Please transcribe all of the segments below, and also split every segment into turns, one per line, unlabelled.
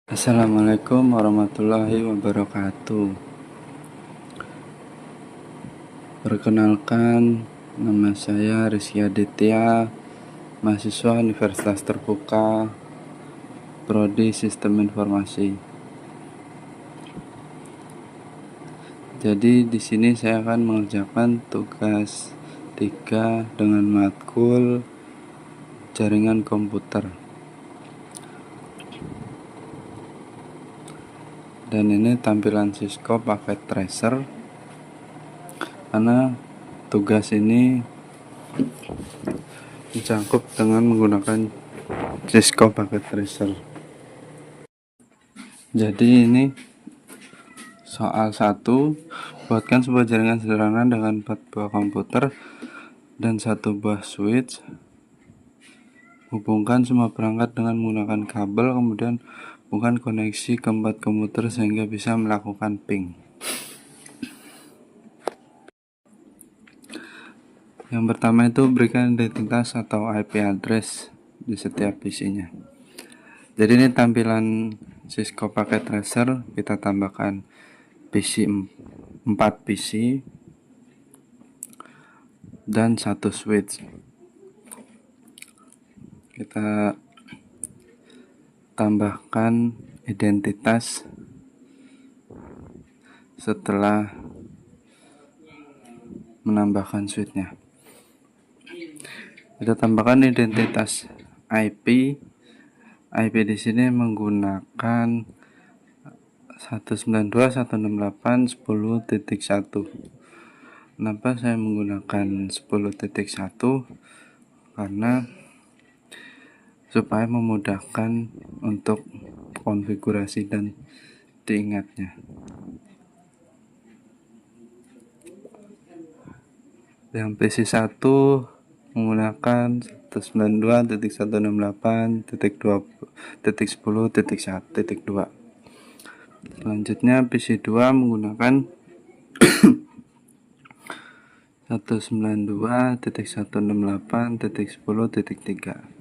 Assalamualaikum warahmatullahi wabarakatuh. Perkenalkan, nama saya Rizky Aditya, mahasiswa Universitas Terbuka, Prodi Sistem Informasi. Jadi di sini saya akan mengerjakan tugas 3 dengan matkul jaringan komputer. Dan ini tampilan Cisco Packet Tracer, karena tugas ini dicangkup dengan menggunakan Cisco Packet Tracer. Jadi ini soal 1, buatkan sebuah jaringan sederhana dengan 4 buah komputer dan 1 buah switch. Hubungkan semua perangkat dengan menggunakan kabel, kemudian hubungkan koneksi ke 4 komputer sehingga bisa melakukan ping. Yang pertama itu berikan identitas atau IP address di setiap PC-nya. Jadi ini tampilan Cisco Packet Tracer, kita tambahkan PC 4 PC dan 1 switch. Kita tambahkan identitas setelah menambahkan switchnya. Kita tambahkan identitas IP. IP di sini menggunakan 192.168.10.1. Kenapa saya menggunakan 10.1? Karena supaya memudahkan untuk konfigurasi dan diingatnya. Yang PC1 menggunakan 192.168.10.1.2. Selanjutnya PC2 menggunakan 192.168.10.3.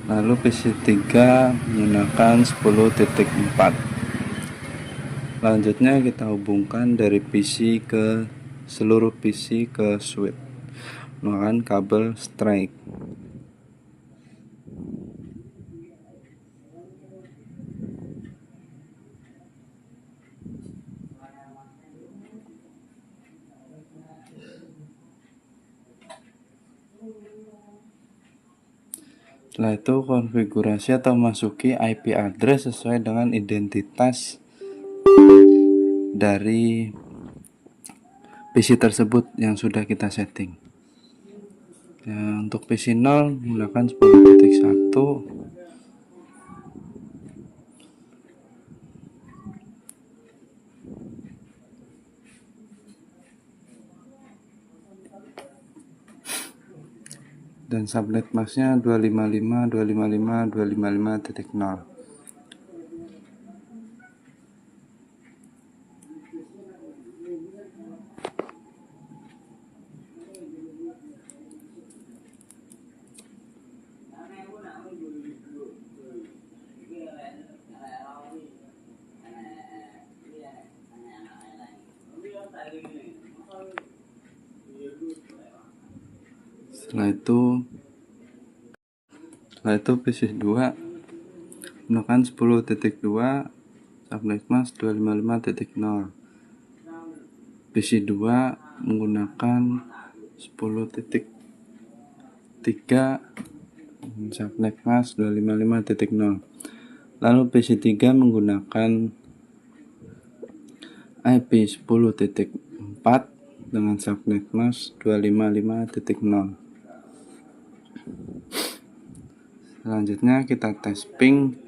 Lalu PC3 menggunakan 10.4. Selanjutnya kita hubungkan dari PC ke seluruh PC ke switch menggunakan kabel strike. Setelah itu konfigurasi atau masuki IP address sesuai dengan identitas dari PC tersebut yang sudah kita setting. Ya, untuk PC 0 menggunakan 10.1. Dan subnet masknya 255.255.255.0. Setelah itu PC2 menggunakan 10.2 subnet mask 255.0. PC2 menggunakan 10.3 subnet mask 255.0. Lalu PC3 menggunakan IP 10.4 dengan subnet mask 255.0. Selanjutnya kita tes ping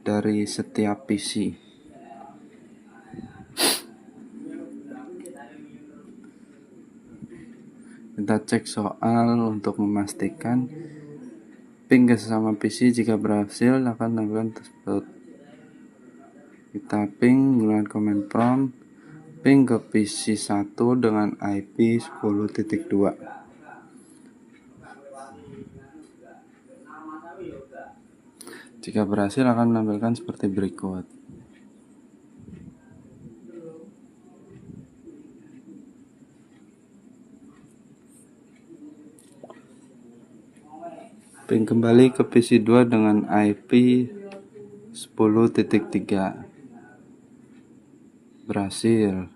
dari setiap PC. Kita cek soal untuk memastikan ping ke sesama PC. Jika berhasil akan lakukan tersebut. Kita ping menggunakan command prompt, ping ke PC 1 dengan IP 10.2. Jika berhasil akan menampilkan seperti berikut. Ping kembali ke PC2 dengan IP 10.3. Berhasil.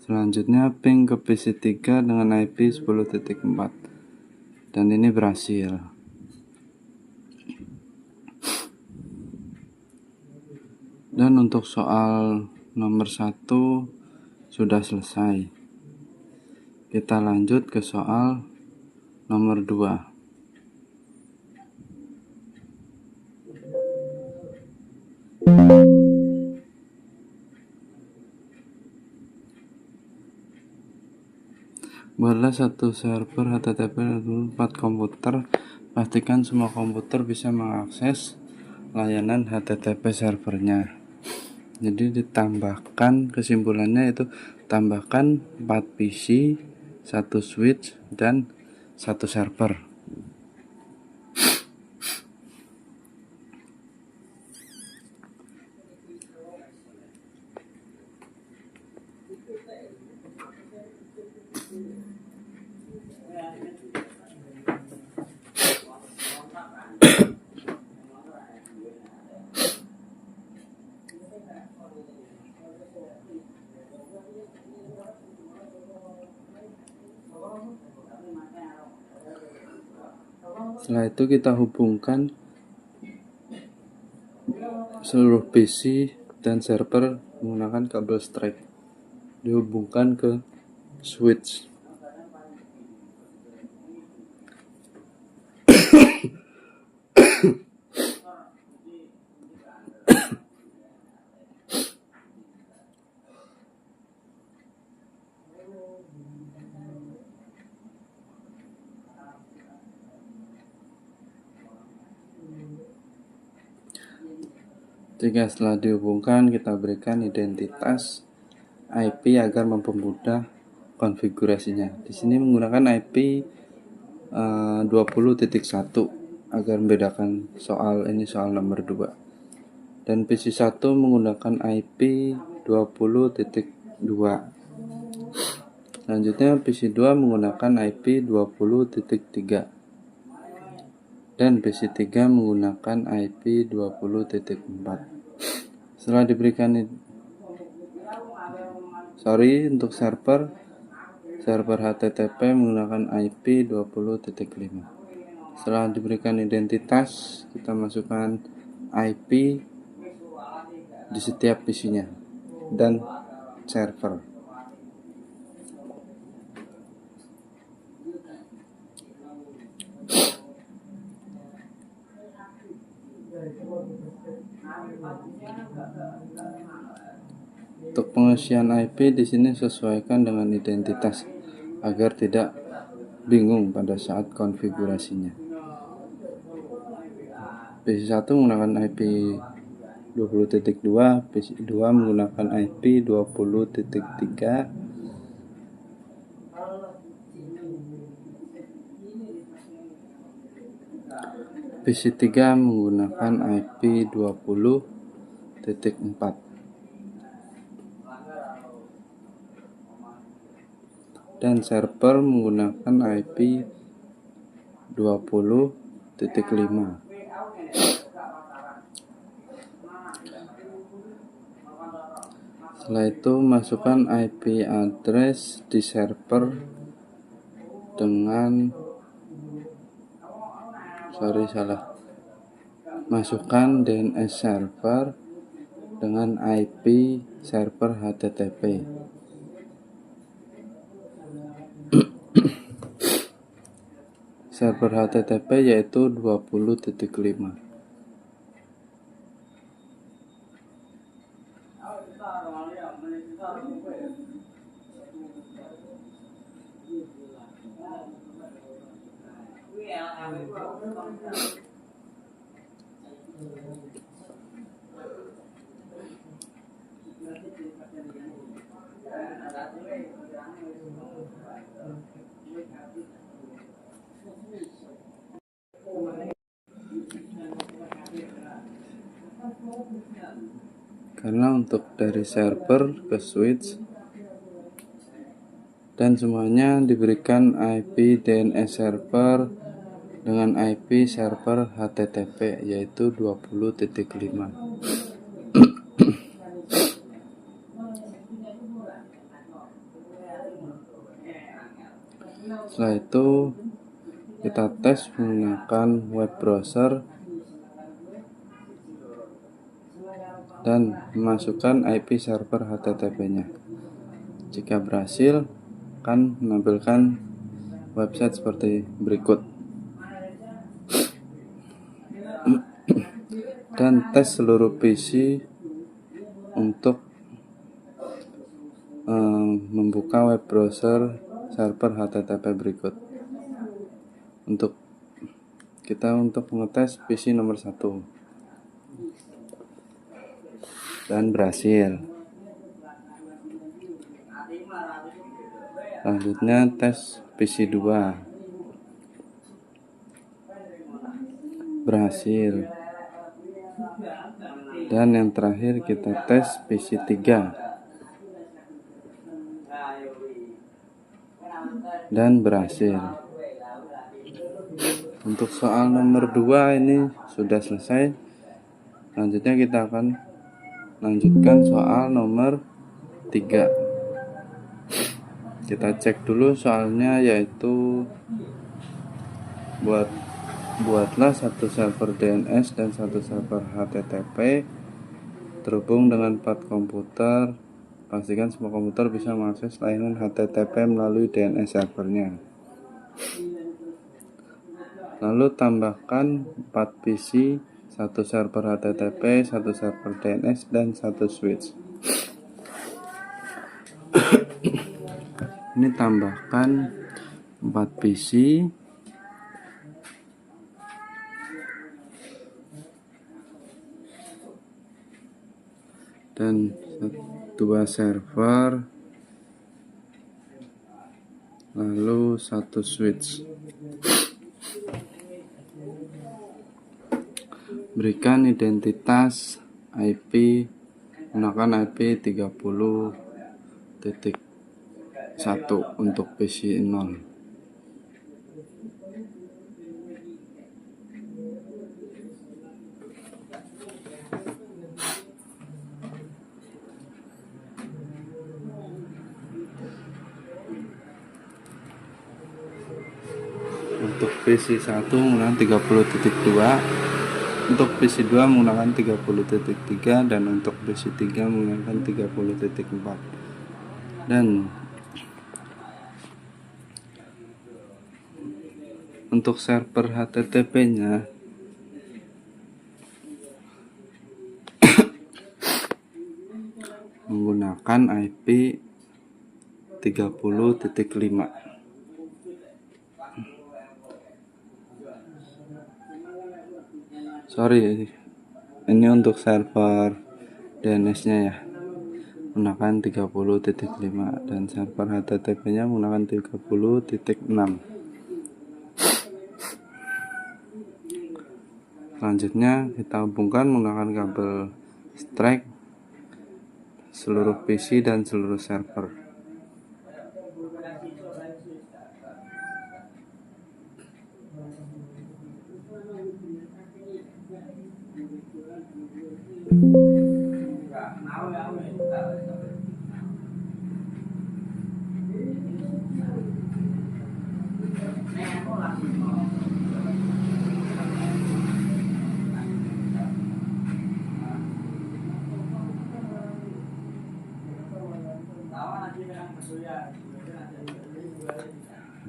Selanjutnya ping ke PC3 dengan IP 10.4. Dan ini berhasil. Dan untuk soal nomor 1 sudah selesai. Kita lanjut ke soal nomor 2. Buatlah satu server HTTP 4 komputer. Pastikan semua komputer bisa mengakses layanan HTTP servernya. Jadi ditambahkan, kesimpulannya itu tambahkan 4 PC, 1 switch, dan 1 server. Setelah itu kita hubungkan seluruh PC dan server menggunakan kabel strap. Dihubungkan ke switch. Jika setelah dihubungkan, kita berikan identitas IP agar mempermudah konfigurasinya. Di sini menggunakan IP 20.1 agar membedakan soal nomor 2. Dan PC1 menggunakan IP 20.2. Selanjutnya PC2 menggunakan IP 20.3. Dan PC3 menggunakan IP 20.4. Setelah diberikan untuk server HTTP menggunakan IP 20.5. Setelah diberikan identitas, kita masukkan IP di setiap PC-nya dan server. Untuk pengisian IP di sini sesuaikan dengan identitas agar tidak bingung pada saat konfigurasinya. PC1 menggunakan IP 20.2, PC2 menggunakan IP 20.3, PC3 menggunakan IP 20.4. Dan server menggunakan IP 20.5. Setelah itu masukkan IP address di server dengan masukkan DNS server dengan IP server HTTP. Server HTTP yaitu 20.5. karena untuk dari server ke switch dan semuanya diberikan IP DNS server dengan IP server HTTP yaitu 20.5. Setelah itu kita tes menggunakan web browser dan memasukkan IP server HTTP-nya. Jika berhasil, akan menampilkan website seperti berikut. Dan tes seluruh PC untuk membuka web browser server HTTP berikut. Untuk mengetes PC nomor 1 dan berhasil. Selanjutnya tes PC 2, berhasil. Dan yang terakhir kita tes PC 3 dan berhasil. Untuk soal nomor 2 ini sudah selesai. Selanjutnya kita akan lanjutkan soal nomor 3. Kita cek dulu soalnya, yaitu buatlah satu server DNS dan satu server HTTP terhubung dengan 4 komputer. Pastikan semua komputer bisa mengakses layanan HTTP melalui DNS servernya. Lalu tambahkan 4 PC, satu server HTTP, satu server DNS, dan satu switch. Ini tambahkan 4 PC, dan 2 server, lalu 1 switch. Berikan identitas IP menggunakan IP 30.1 untuk PC 0. Untuk PC 1 menggunakan 30.2, untuk PC 2 menggunakan 30.3, dan untuk PC 3 menggunakan 30.4. Dan untuk server HTTP-nya menggunakan IP 30.5. Sorry, ini untuk server DNS-nya ya, menggunakan 30.5, dan server HTTP-nya menggunakan 30.6. Selanjutnya kita hubungkan menggunakan kabel strike seluruh PC dan seluruh server.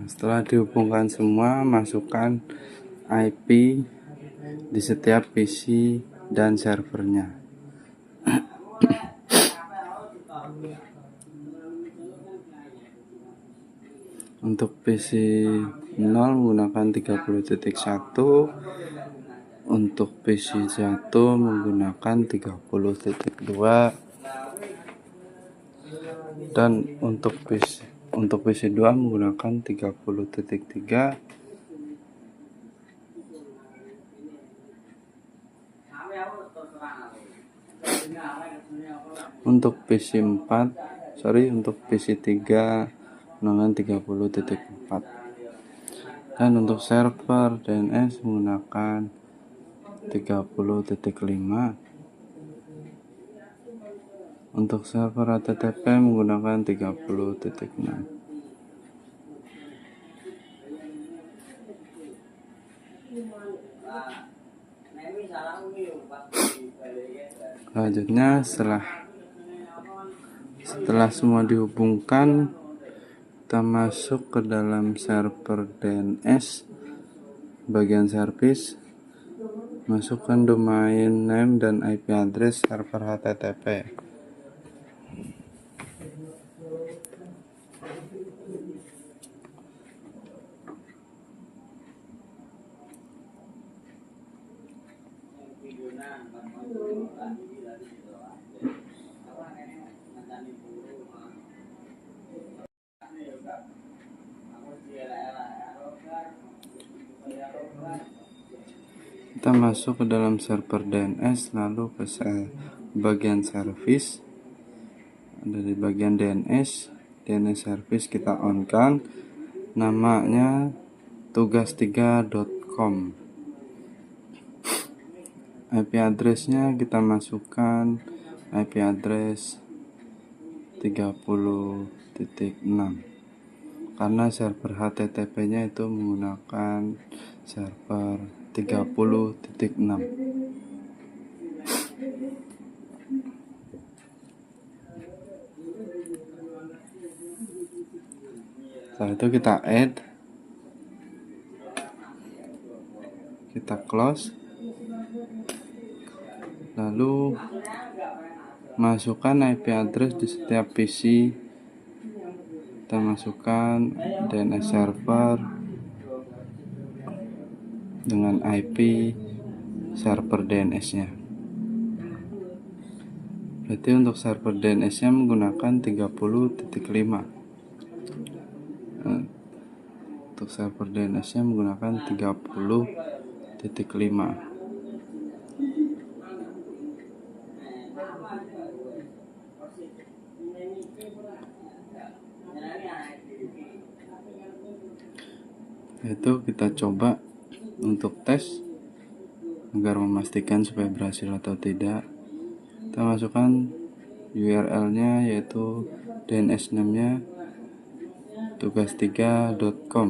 Setelah dihubungkan semua, masukkan IP di setiap PC dan servernya. Untuk PC 0 menggunakan 30.1, untuk PC 1 menggunakan 30.2, dan untuk PC 2 menggunakan 30.3, Untuk PC 4, untuk PC 3 menggunakan 30.4, dan untuk server DNS menggunakan 30.5, untuk server HTTP menggunakan 30.6. Selanjutnya setelah semua dihubungkan, kita masuk ke dalam server DNS bagian service, masukkan domain name dan IP address server HTTP. Kita masuk ke dalam server DNS, lalu ke bagian service. Dari bagian DNS service kita on kan, namanya tugas3.com. IP addressnya kita masukkan IP address 30.6, karena server HTTP nya itu menggunakan server 30.6. Setelah itu kita add, kita close, lalu masukkan IP address di setiap PC. Kita masukkan DNS server dengan IP server DNS nya. Berarti untuk server DNS nya menggunakan 30.5. Untuk server DNS nya menggunakan 30.5. Itu kita coba untuk tes agar memastikan supaya berhasil atau tidak. Kita masukkan URL nya, yaitu DNS name nya tugas3.com.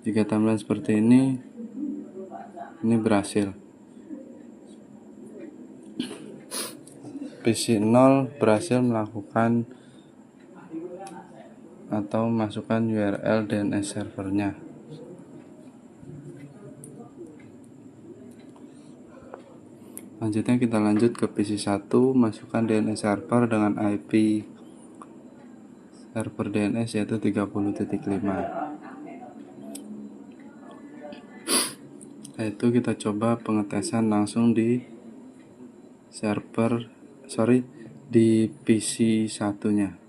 Jika tampilan seperti ini berhasil. PC 0 berhasil melakukan atau masukkan URL DNS servernya. Selanjutnya kita lanjut ke PC 1, masukkan DNS server dengan IP server DNS yaitu 30.5. Setelah itu kita coba pengetesan langsung di di PC 1-nya.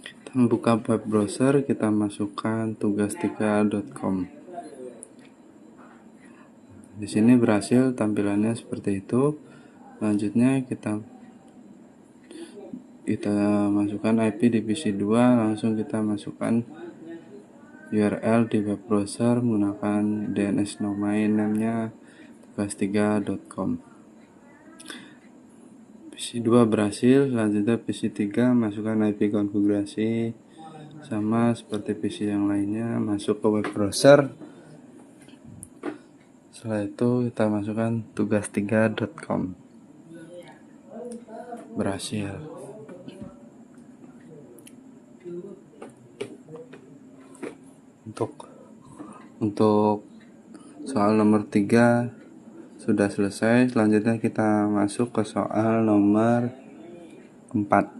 Kita membuka web browser, kita masukkan tugas3.com. Di sini berhasil, tampilannya seperti itu. Selanjutnya kita masukkan IP di PC 2, langsung kita masukkan URL di web browser menggunakan DNS domain name-nya tugas3.com. PC 2 berhasil. Selanjutnya PC 3, masukkan IP konfigurasi sama seperti PC yang lainnya, masuk ke web browser. Setelah itu kita masukkan tugas3.com. Berhasil. Untuk soal nomor 3 sudah selesai. Selanjutnya kita masuk ke soal nomor 4.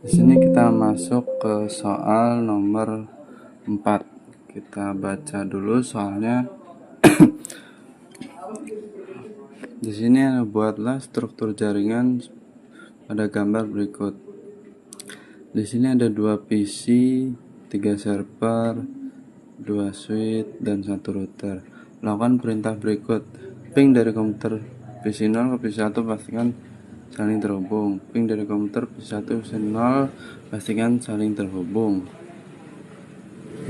Di sini kita masuk ke soal nomor 4. kita baca dulu soalnya. Di sini buatlah struktur jaringan pada gambar berikut. Di sini ada 2 PC, 3 server, 2 switch, dan 1 router. Lakukan perintah berikut. Ping dari komputer PC 0 ke PC 1 pastikan saling terhubung. Ping dari komputer PC 1 ke PC 0 pastikan saling terhubung.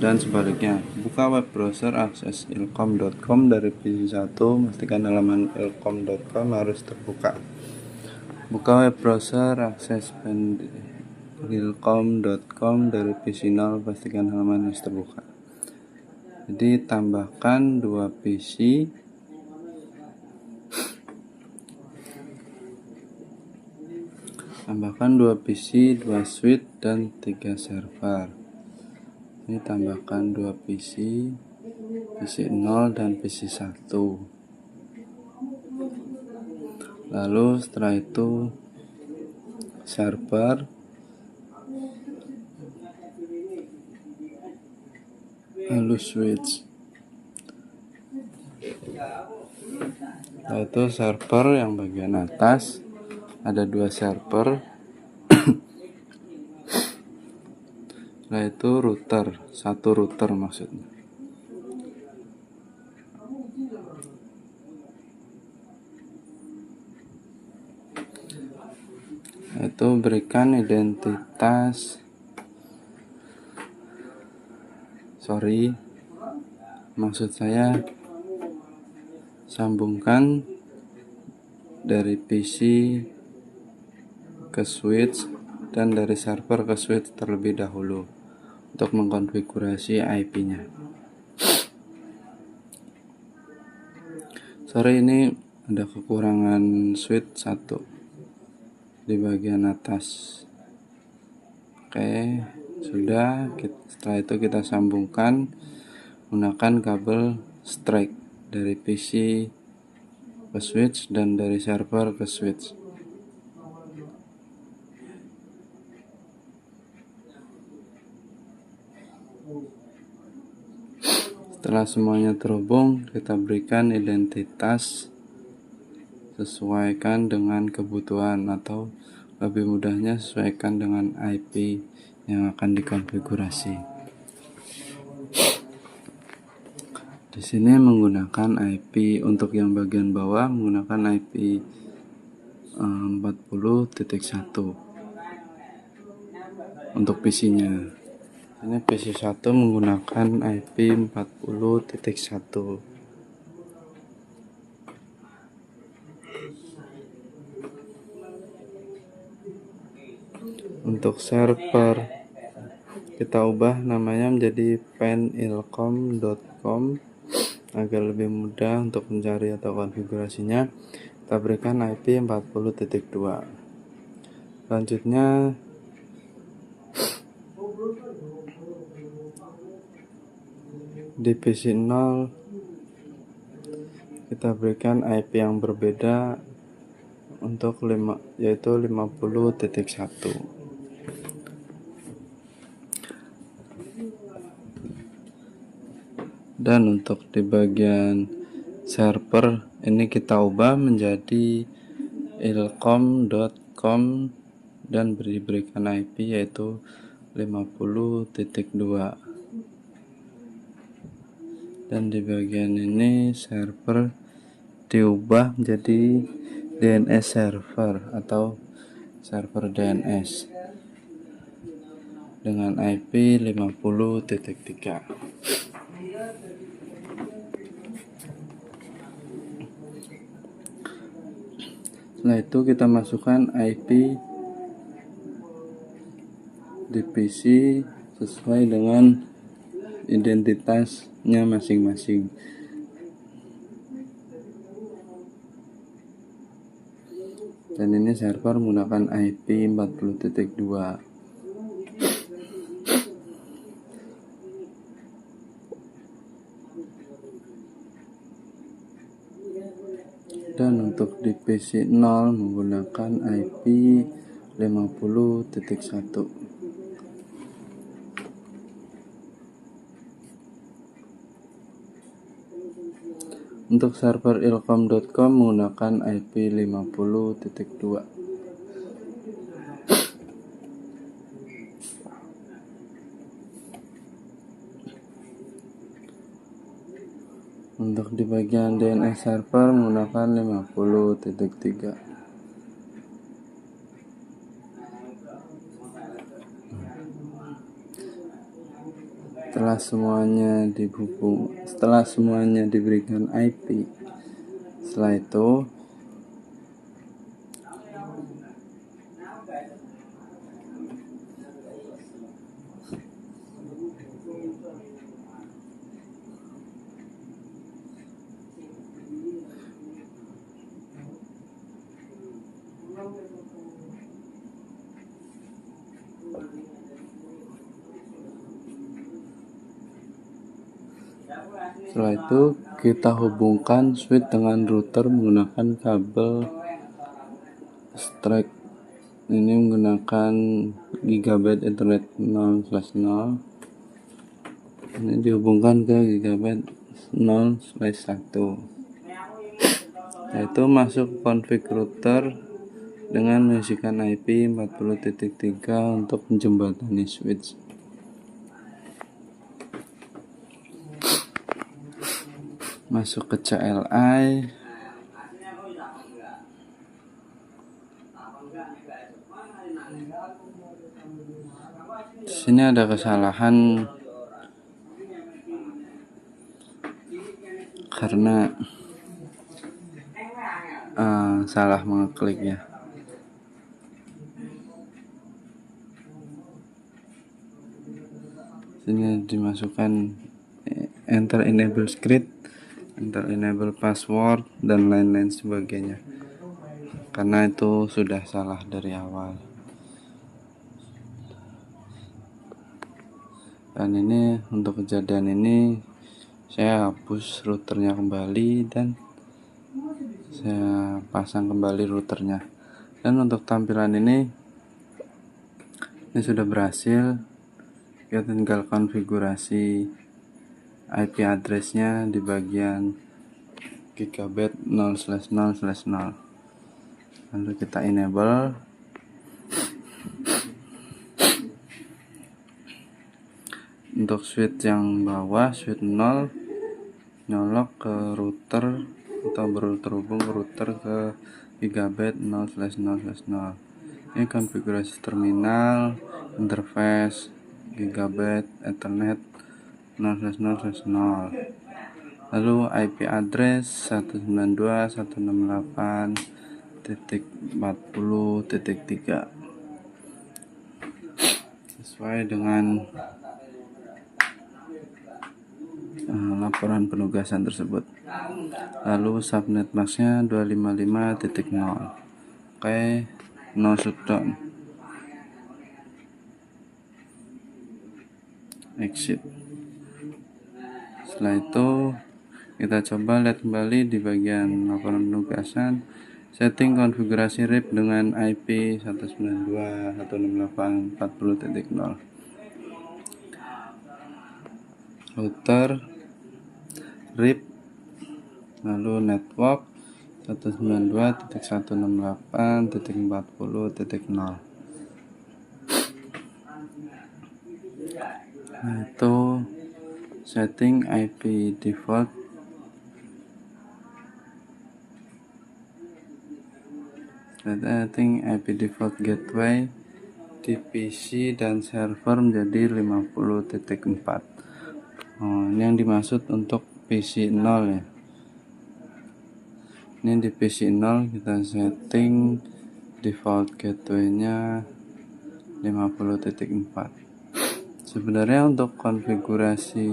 Dan sebaliknya. Buka web browser akses ilkom.com dari PC 1, pastikan halaman ilkom.com harus terbuka. Buka web browser akses ilkom.com dari PC 0, pastikan halaman harus terbuka. Jadi tambahkan 2 PC, tambahkan 2 PC, 2 switch, dan 3 server. Ini tambahkan 2 PC, PC 0 dan PC 1. Lalu setelah itu server, lalu switch. Setelah itu server yang bagian atas ada 2 server. Setelah itu router, 1 router maksudnya. Itu berikan identitas, maksud saya sambungkan dari PC ke switch dan dari server ke switch terlebih dahulu untuk mengkonfigurasi IP-nya. Ini ada kekurangan switch 1 di bagian atas. Oke, sudah. Setelah itu kita sambungkan menggunakan kabel strike dari PC ke switch dan dari server ke switch. Setelah semuanya terhubung, kita berikan identitas sesuaikan dengan kebutuhan, atau lebih mudahnya sesuaikan dengan IP yang akan dikonfigurasi. Di sini menggunakan IP untuk yang bagian bawah menggunakan IP 40.1 untuk PC-nya. Ini PC 1 menggunakan IP 40.1. Untuk server kita ubah namanya menjadi penilkom.com agar lebih mudah untuk mencari atau konfigurasinya. Kita berikan IP 40.2. Selanjutnya di PC 0 kita berikan IP yang berbeda untuk yaitu 50.1. Dan untuk di bagian server ini kita ubah menjadi ilkom.com dan diberikan IP yaitu 50.2. Dan di bagian ini server diubah menjadi DNS server atau server DNS dengan IP 50.3. Setelah itu kita masukkan IP di PC sesuai dengan identitasnya masing-masing. Dan ini server menggunakan IP 40.2. Dan untuk di PC 0 menggunakan IP 50.1. Untuk server ilkom.com menggunakan IP 50.2. Untuk di bagian DNS server menggunakan 50.3. Setelah semuanya diberikan IP, setelah itu kita hubungkan switch dengan router menggunakan kabel strike. Ini menggunakan gigabit Ethernet 0/0. Ini dihubungkan ke gigabit 0/1. Yaitu masuk config router dengan mengisikan IP 40.3 untuk menjembatani switch. Masuk ke CLI. Di sini ada kesalahan karena salah mengeklik ya. Sini dimasukkan enter enable script, enter enable password, dan lain-lain sebagainya, karena itu sudah salah dari awal. Dan ini untuk kejadian ini saya hapus routernya kembali dan saya pasang kembali routernya. Dan untuk tampilan ini sudah berhasil. Kita tinggal konfigurasi IP addressnya di bagian gigabit 0/0/0. Lalu kita enable. Untuk switch yang bawah, switch 0, nyolok ke router atau terhubung ke router ke gigabit 0/0/0. Ini konfigurasi terminal, interface, gigabit, ethernet 0/0/0. Lalu IP address 192.168.40.3 sesuai dengan laporan penugasan tersebut. Lalu subnet masknya 255.0. Oke, no shutdown. Exit. Setelah itu kita coba lihat kembali di bagian laporan penugasan. Setting konfigurasi RIP dengan IP 192.168.40.0. Router, RIP, lalu network 192.168.40.0. Itu setting IP default. Setting IP default gateway di PC dan server menjadi 50.4. Ini yang dimaksud untuk PC 0 ya. Ini di PC 0 kita setting default gateway-nya 50.4. Sebenarnya untuk konfigurasi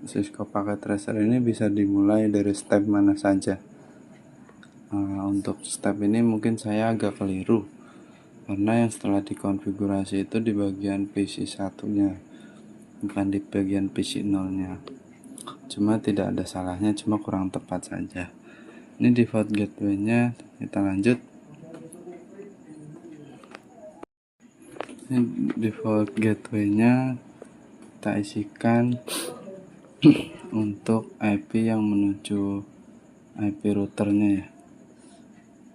Cisco Packet Tracer ini bisa dimulai dari step mana saja. Untuk step ini mungkin saya agak keliru, karena yang setelah dikonfigurasi itu di bagian PC 1-nya, bukan di bagian PC 0-nya. Cuma tidak ada salahnya, cuma kurang tepat saja. Ini default gateway-nya, kita lanjut. Ini default gateway-nya kita isikan untuk IP yang menuju IP routernya ya.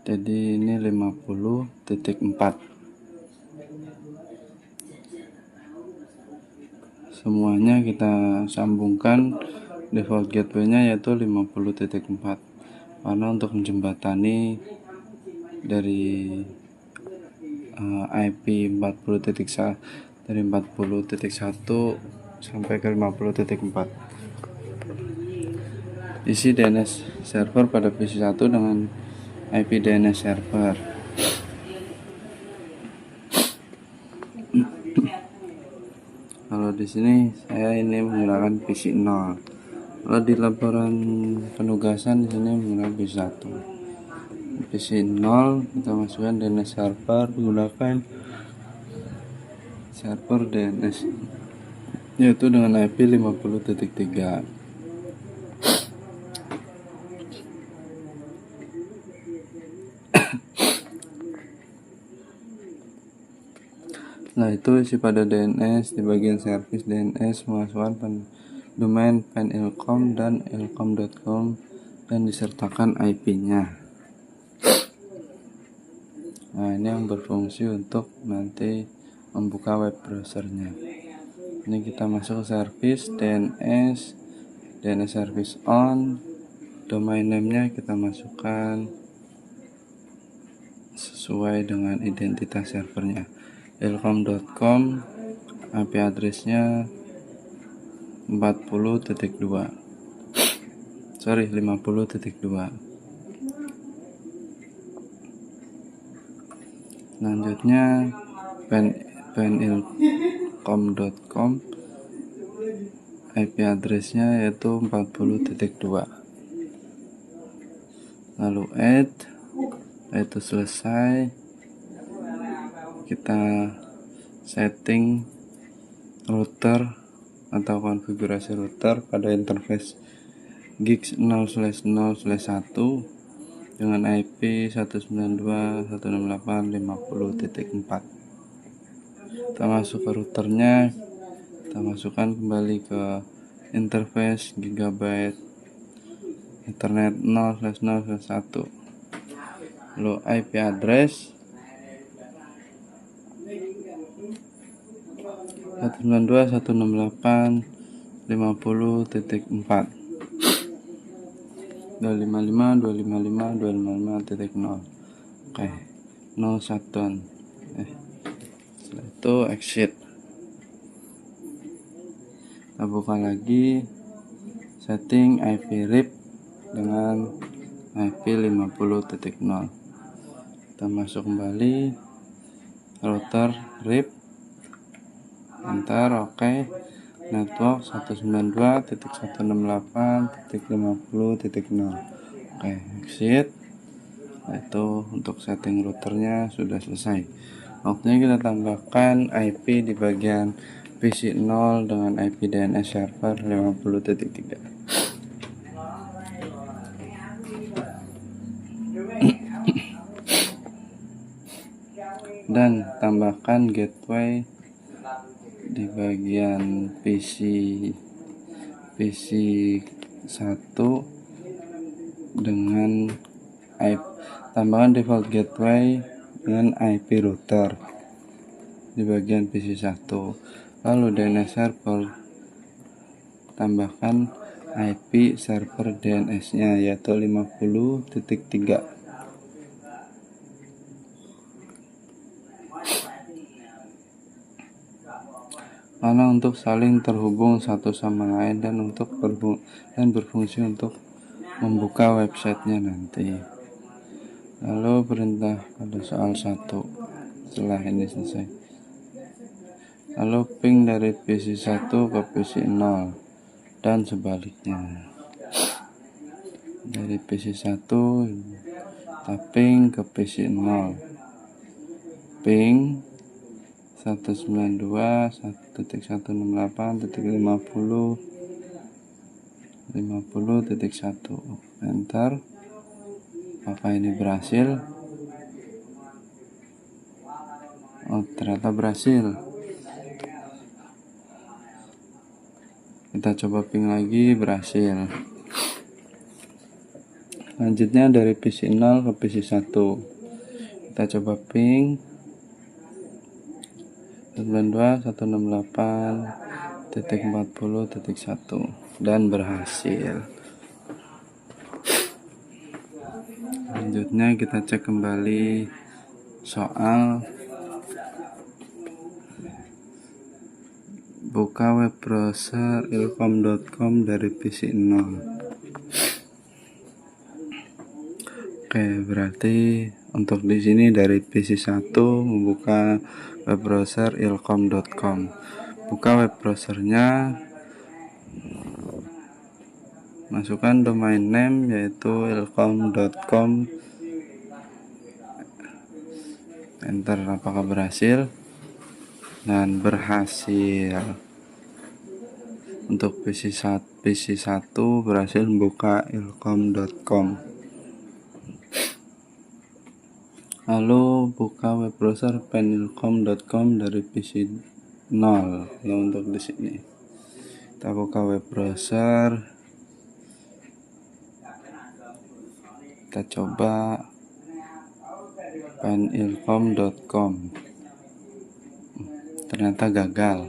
Jadi ini 50.4. Semuanya kita sambungkan default gateway-nya yaitu 50.4, karena untuk menjembatani dari IP 40.1 dari 40.1 sampai ke 50.4. Isi DNS server pada PC 1 dengan IP DNS server. Kalau di sini saya ini menggunakan PC 0. Kalau di laporan penugasan di sini menggunakan PC 1. PC 0 kita masukkan DNS server menggunakan server DNS yaitu dengan IP 50.3. Nah, itu isi pada DNS. Di bagian service DNS memasukkan domain penilcom dan ilcom.com dan disertakan IP-nya. Nah, ini yang berfungsi untuk nanti membuka web browsernya. Ini kita masuk ke service DNS service on, domain name-nya kita masukkan sesuai dengan identitas servernya. ilcom.com, IP address-nya 50.2. 50.2. Selanjutnya penilcom.com, IP address-nya yaitu 40.2. Lalu add, itu selesai. Kita setting router atau konfigurasi router pada interface gigs 0/0/1 dengan IP 192.168.50.4. Kita masuk ke routernya, kita masukkan kembali ke interface gigabyte Ethernet 0/0/1. Lalu IP address 192.168.50.4, 255.255.255.0. Oke, no shutdown. Setelah itu exit. Kita buka lagi setting IP RIP dengan IP 50.0. Kita masuk kembali router RIP, enter, oke. Network 192.168.50.0. Oke, exit. Nah, itu untuk setting routernya sudah selesai. Waktunya kita tambahkan IP di bagian PC 0 dengan IP DNS server 50.3. Dan tambahkan gateway di bagian PC 1 dengan IP, tambahkan default gateway dengan IP router di bagian PC 1. Lalu DNS server tambahkan IP server DNS-nya yaitu 50.3. Karena untuk saling terhubung satu sama lain dan untuk berfungsi untuk membuka websitenya nanti. Lalu perintah pada soal 1 setelah ini selesai. Lalu ping dari PC 1 ke PC 0 dan sebaliknya. Dari PC 1 kita ping ke PC 0. Ping 192.168.50.1. Enter. Apakah ini berhasil? Oh, ternyata berhasil. Kita coba ping lagi, berhasil. Selanjutnya dari PC 0 ke PC 1. Kita coba ping 192.168.40.1 dan berhasil. Selanjutnya kita cek kembali soal. Buka web browser ilkom.com dari PC 0. Oke, berarti untuk di sini dari PC 1 membuka web browser ilkom.com. Buka web browsernya, masukkan domain name yaitu ilkom.com, enter. Apakah berhasil? Dan berhasil. Untuk PC 1 berhasil membuka ilkom.com. Lalu buka web browser penilkom.com dari PC 0. Lalu untuk di sini kita buka web browser, kita coba penilkom.com. Ternyata gagal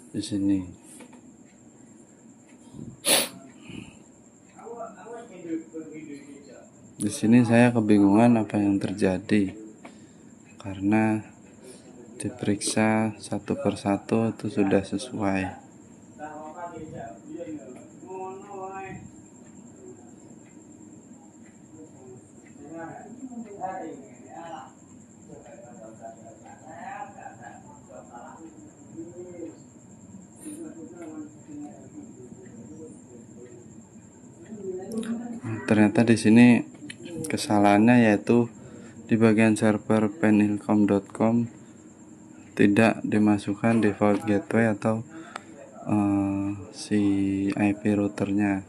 di sini. Di sini saya kebingungan apa yang terjadi, karena diperiksa satu persatu itu sudah sesuai. Ternyata di sini kesalahannya yaitu di bagian server penilkom.com tidak dimasukkan default gateway atau si IP routernya,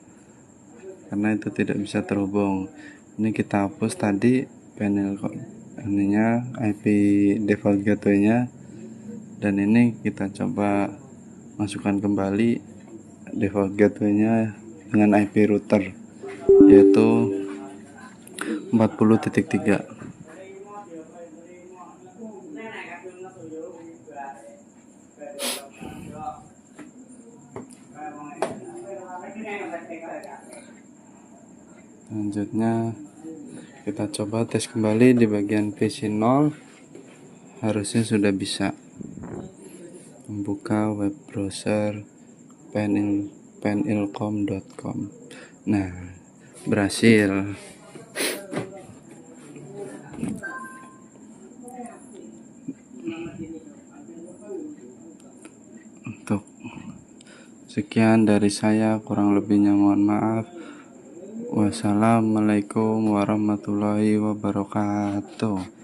karena itu tidak bisa terhubung. Ini kita hapus tadi penilkom ininya, IP default gateway-nya, dan ini kita coba masukkan kembali default gateway-nya dengan IP router yaitu 40.3. Selanjutnya kita coba tes kembali di bagian PC 0. Harusnya sudah bisa membuka web browser penilkom.com. Nah, berhasil. Untuk sekian dari saya, kurang lebihnya mohon maaf. Wassalamualaikum warahmatullahi wabarakatuh.